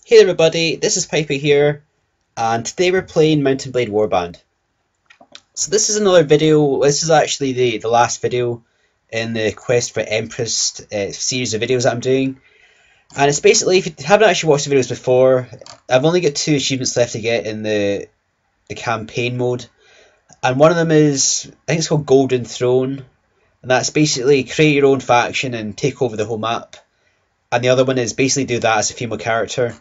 Hey everybody, this is Piper here, and today we're playing Mountain Blade Warband. So this is another video. This is actually the last video in the Quest for Empress series of videos that I'm doing. And it's basically, if you haven't actually watched the videos before, I've only got 2 achievements left to get in the campaign mode. And one of them is, I think it's called Golden Throne, and that's basically create your own faction and take over the whole map. And the other one is basically do that as a female character.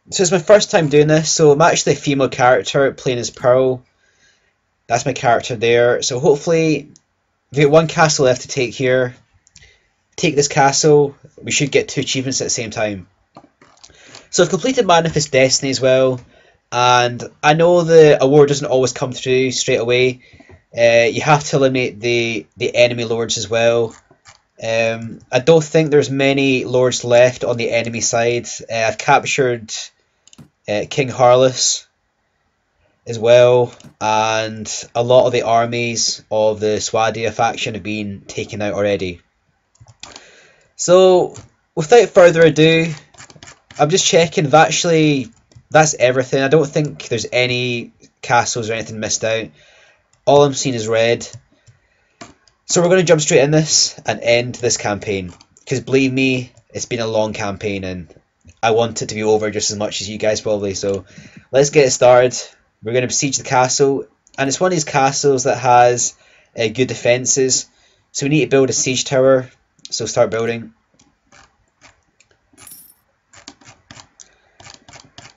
So it's my first time doing this, so I'm actually a female character playing as Pearl. That's my character there. So hopefully, we've got 1 castle left to take here. Take this castle, we should get 2 achievements at the same time. So I've completed Manifest Destiny as well, and I know the award doesn't always come through straight away. You have to eliminate the enemy lords as well. I don't think there's many lords left on the enemy side. I've captured King Harless as well, and a lot of the armies of the Swadia faction have been taken out already. So without further ado, I'm just checking. That's everything. I don't think there's any castles or anything missed out. All I'm seeing is red. So we're going to jump straight in this and end this campaign, because believe me, it's been a long campaign and I want it to be over just as much as you guys probably. So let's get it started. We're going to besiege the castle, and it's one of these castles that has good defences, so we need to build a siege tower. So start building.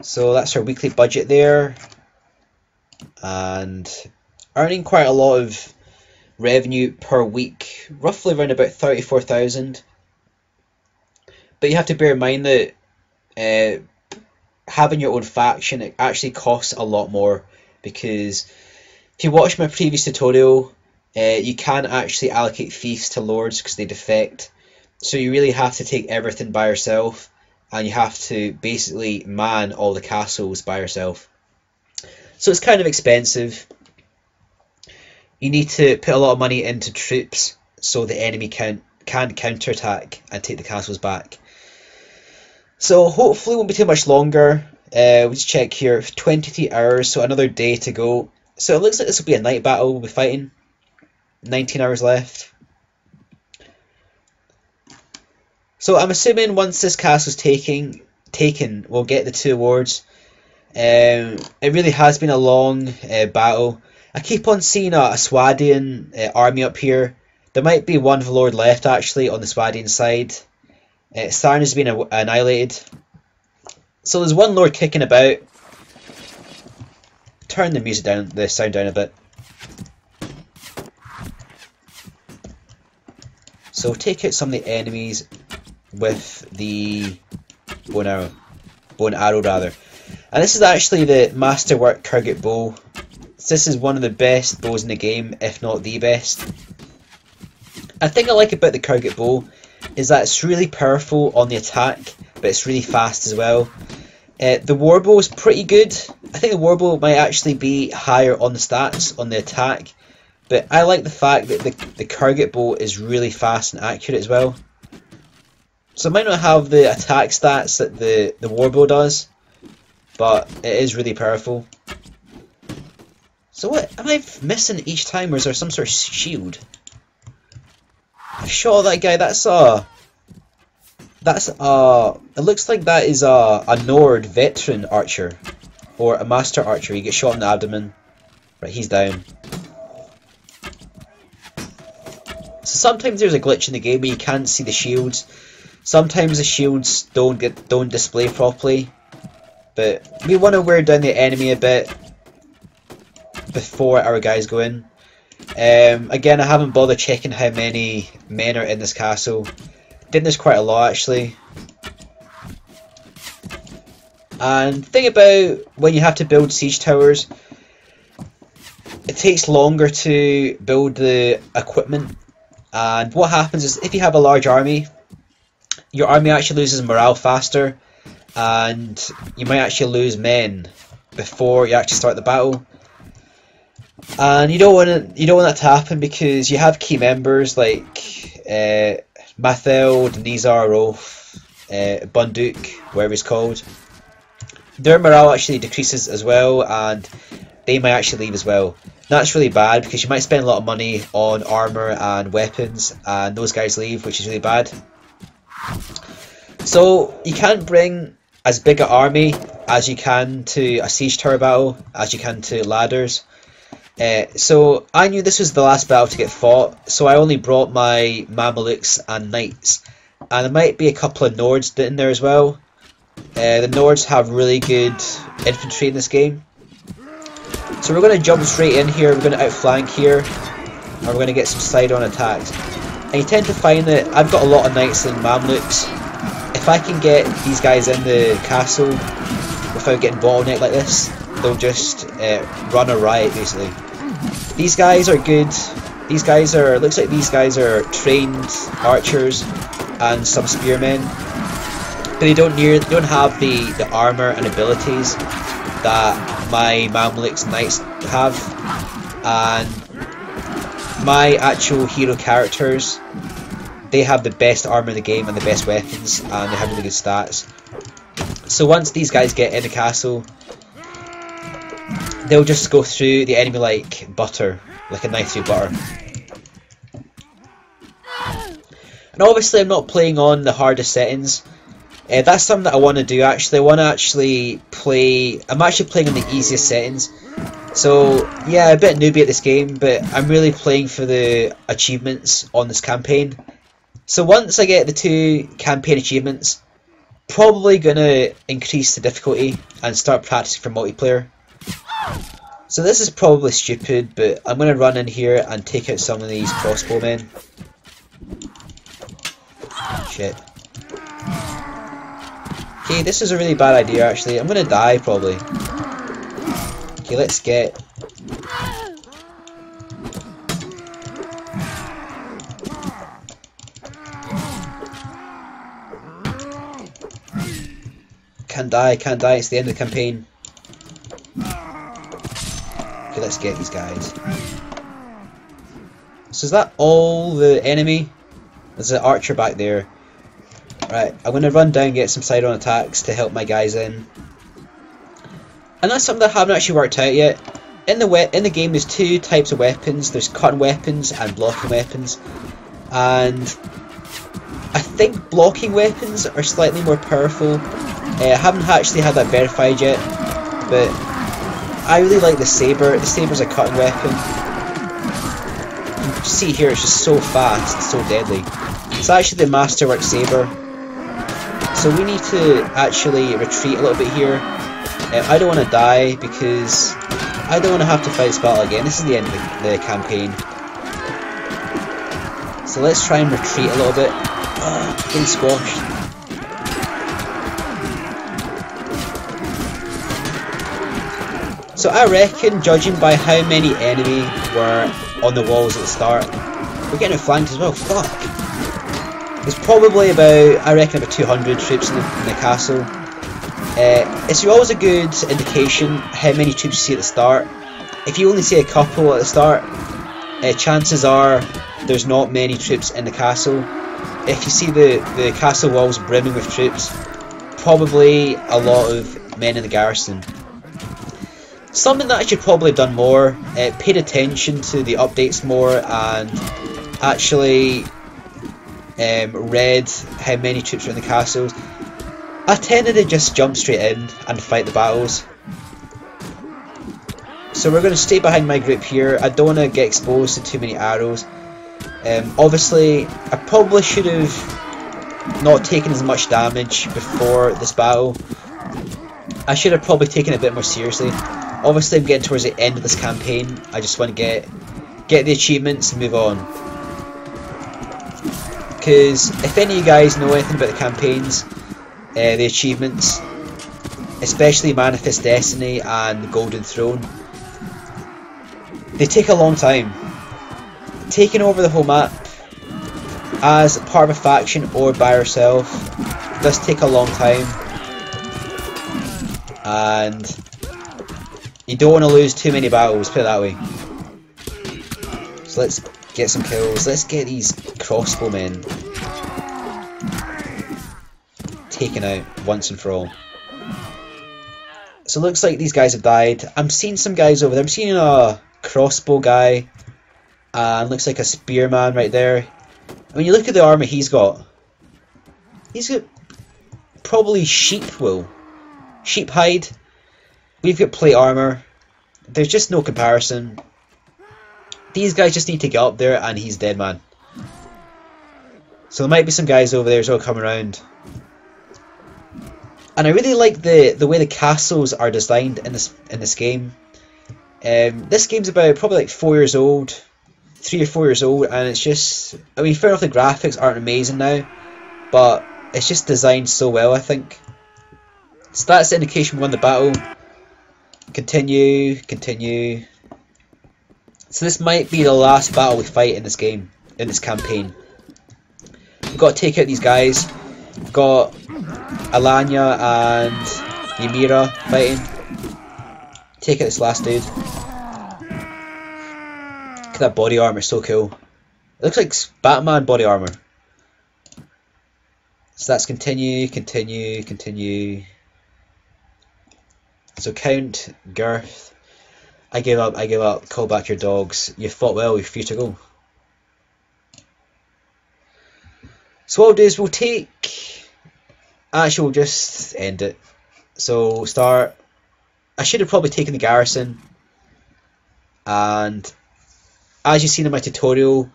So that's our weekly budget there, and earning quite a lot of revenue per week, roughly around about 34,000. But you have to bear in mind that having your own faction, it actually costs a lot more, because if you watch my previous tutorial, you can actually allocate fiefs to lords because they defect. So you really have to take everything by yourself, and you have to basically man all the castles by yourself. So it's kind of expensive. You need to put a lot of money into troops so the enemy can counterattack and take the castles back. So hopefully it won't be too much longer. We'll just check here, 23 hours, so another day to go. So it looks like this will be a night battle we'll be fighting. 19 hours left. So I'm assuming once this castle's taken, we'll get the 2 awards. It really has been a long battle. I keep on seeing a Swadian army up here. There might be 1 Lord left actually on the Swadian side. Sarn has been annihilated. So there's 1 Lord kicking about. Turn the music down, the sound down a bit. So take out some of the enemies with the bow and arrow rather. And this is actually the Masterwork Kurgat bow. This is one of the best bows in the game, if not the best. I think I like about the Kurgat bow is that it's really powerful on the attack, but it's really fast as well. The warbow is pretty good. I think the warbow might actually be higher on the stats on the attack, but I like the fact that the Kurgat bow is really fast and accurate as well. So it might not have the attack stats that the warbow does, but it is really powerful. So what am I missing each time, or is there some sort of shield? I shot that guy. It looks like that is a Nord veteran archer, or a master archer. You get shot in the abdomen. Right, he's down. So sometimes there's a glitch in the game where you can't see the shields. Sometimes the shields don't display properly, but we want to wear down the enemy a bit before our guys go in. Again, I haven't bothered checking how many men are in this castle. I think there's quite a lot actually. And the thing about when you have to build siege towers, it takes longer to build the equipment. And what happens is, if you have a large army, your army actually loses morale faster, and you might actually lose men before you actually start the battle. And you don't want that to happen, because you have key members like Matheld, Nizar, Rolf, Bunduk, whatever he's called. their morale actually decreases as well, and they might actually leave as well. That's really bad because you might spend a lot of money on armor and weapons, and those guys leave, which is really bad. So you can't bring as big an army as you can to a siege tower battle as you can to ladders. So I knew this was the last battle to get fought, so I only brought my Mamelukes and Knights, and there might be a couple of Nords in there as well. The Nords have really good infantry in this game. So we're going to jump straight in here, we're going to outflank here, and we're going to get some side-on attacks. And you tend to find that I've got a lot of Knights and Mamelukes. If I can get these guys in the castle without getting bottlenecked like this, they'll just run a riot basically. These guys are good. These guys are, looks like these guys are trained archers and some spearmen, but they don't have the armor and abilities that my Mamelukes and Knights have, and my actual hero characters, they have the best armor in the game and the best weapons, and they have really good stats. So once these guys get in the castle, they'll just go through the enemy like butter, like a knife through butter. And obviously I'm not playing on the hardest settings. That's something that I want to do actually. I want to actually play, I'm actually playing on the easiest settings. So yeah, a bit newbie at this game, but I'm really playing for the achievements on this campaign. So once I get the 2 campaign achievements, probably gonna increase the difficulty and start practicing for multiplayer. So this is probably stupid, but I'm gonna run in here and take out some of these crossbowmen. Shit. Okay, this is a really bad idea actually. I'm gonna die probably. Okay, let's get... Can't die, it's the end of the campaign. Okay, let's get these guys. So is that all the enemy? There's an archer back there. Right, I'm going to run down and get some side-on attacks to help my guys in. And that's something that I haven't actually worked out yet. In the game there's 2 types of weapons. There's cutting weapons and blocking weapons. And I think blocking weapons are slightly more powerful. I haven't actually had that verified yet, but I really like the saber. The saber's a cutting weapon. You can see here it's just so fast, it's so deadly. It's actually the Masterwork saber. So we need to actually retreat a little bit here. I don't want to die because I don't want to have to fight this battle again. This is the end of the campaign. So let's try and retreat a little bit. Getting squashed. So I reckon, judging by how many enemy were on the walls at the start, we're getting flanked as well. Fuck. There's probably about, I reckon, about 200 troops in the castle. It's always a good indication how many troops you see at the start. If you only see a couple at the start, chances are there's not many troops in the castle. If you see the castle walls brimming with troops, probably a lot of men in the garrison. Something that I should probably have done more, paid attention to the updates more, and actually read how many troops are in the castles. I tended to just jump straight in and fight the battles. So we're going to stay behind my group here. I don't want to get exposed to too many arrows. Obviously, I probably should have not taken as much damage before this battle. I should have probably taken it a bit more seriously. Obviously, I'm getting towards the end of this campaign. I just want to get the achievements and move on. Because if any of you guys know anything about the campaigns, the achievements, especially Manifest Destiny and the Golden Throne, they take a long time. Taking over the whole map as part of a faction or by yourself does take a long time, and you don't want to lose too many battles, put it that way. So let's get some kills. Let's get these crossbowmen taken out once and for all. So it looks like these guys have died. I'm seeing some guys over there. I'm seeing a crossbow guy. And looks like a spearman right there. When you look at the armor he's got probably sheep wool. Sheep hide. We've got plate armor. There's just no comparison. These guys just need to get up there and he's dead, man. So there might be some guys over there as well coming around. And I really like the way the castles are designed in this game. This game's about probably like 4 years old, 3 or 4 years old, and it's just, I mean, fair enough, the graphics aren't amazing now, but it's just designed so well, I think. So that's the indication we won the battle. Continue, continue. So this might be the last battle we fight in this game, in this campaign. We've got to take out these guys. We've got Alanya and Ymira fighting. Take out this last dude. Look at that body armor, so cool. It looks like Batman body armor. So that's continue, continue, continue. So count, girth. I give up, I give up. Call back your dogs. You fought well, you're free to go. So what we'll do is we'll take... Actually, we'll just end it. So start... I should have probably taken the garrison. And as you've seen in my tutorial,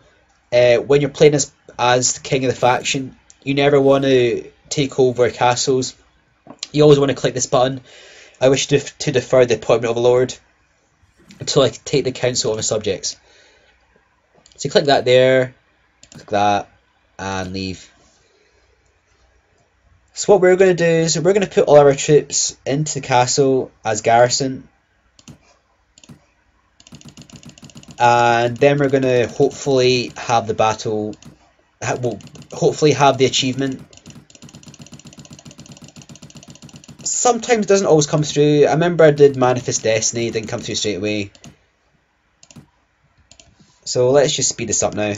when you're playing as the king of the faction, you never want to take over castles. You always want to click this button. I wish to defer the appointment of a lord until I take the council of my subjects. So you click that there, click that, and leave. So what we're going to do is we're going to put all our troops into the castle as garrison, and then we're going to hopefully have the battle, hopefully have the achievement. Sometimes it doesn't always come through. I remember I did Manifest Destiny, it didn't come through straight away. So let's just speed this up now.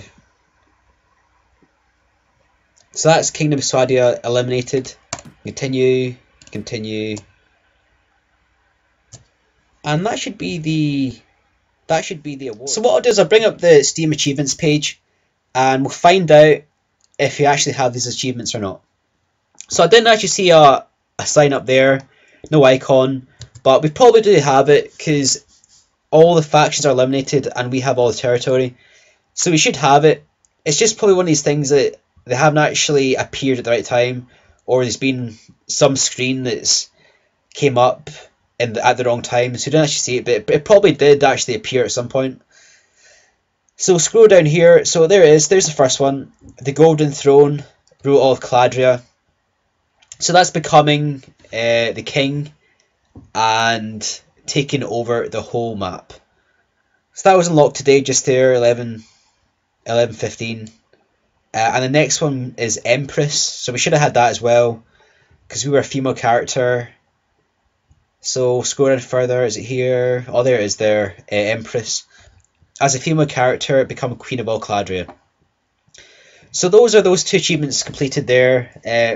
So that's Kingdom of Swadia eliminated. Continue, continue. And that should be the award. So what I'll do is I'll bring up the Steam achievements page and we'll find out if you actually have these achievements or not. So I didn't actually see a sign up there, no icon, but we probably do have it because all the factions are eliminated and we have all the territory. So we should have it. It's just probably one of these things that they haven't actually appeared at the right time, or there's been some screen that's came up at the wrong time, so you don't actually see it, but it probably did actually appear at some point. So scroll down here, so there it is, there's the first one, the Golden Throne, rule all of Caladria. So that's becoming the king and taking over the whole map. So that was unlocked today, just there, 11:15. And the next one is Empress, so we should have had that as well, because we were a female character. So scroll down further, is it here? Oh, there it is there, Empress. As a female character, become Queen of all Caladria. So those are those two achievements completed there.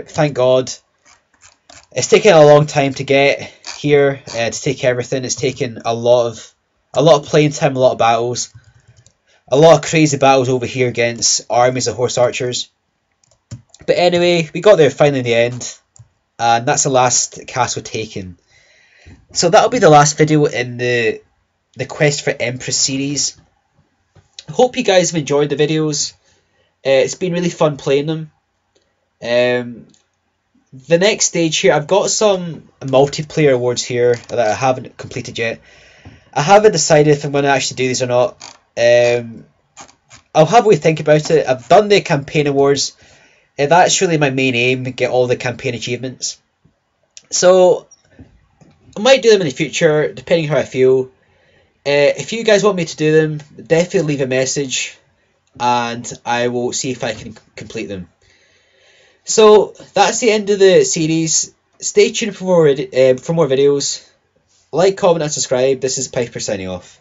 Thank God. It's taken a long time to get here, to take everything. It's taken a lot of playing time, a lot of battles. A lot of crazy battles over here against armies of horse archers. But anyway, we got there finally in the end. And that's the last castle taken. So that'll be the last video in the Quest for Empress series. Hope you guys have enjoyed the videos. It's been really fun playing them. The next stage here, I've got some multiplayer awards here that I haven't completed yet. I haven't decided if I'm going to actually do these or not. I'll have a way to think about it. I've done the campaign awards. That's really my main aim, get all the campaign achievements. So I might do them in the future, depending how I feel. If you guys want me to do them, definitely leave a message and I will see if I can complete them. So that's the end of the series. Stay tuned for more videos. Like, comment and subscribe. This is Piper signing off.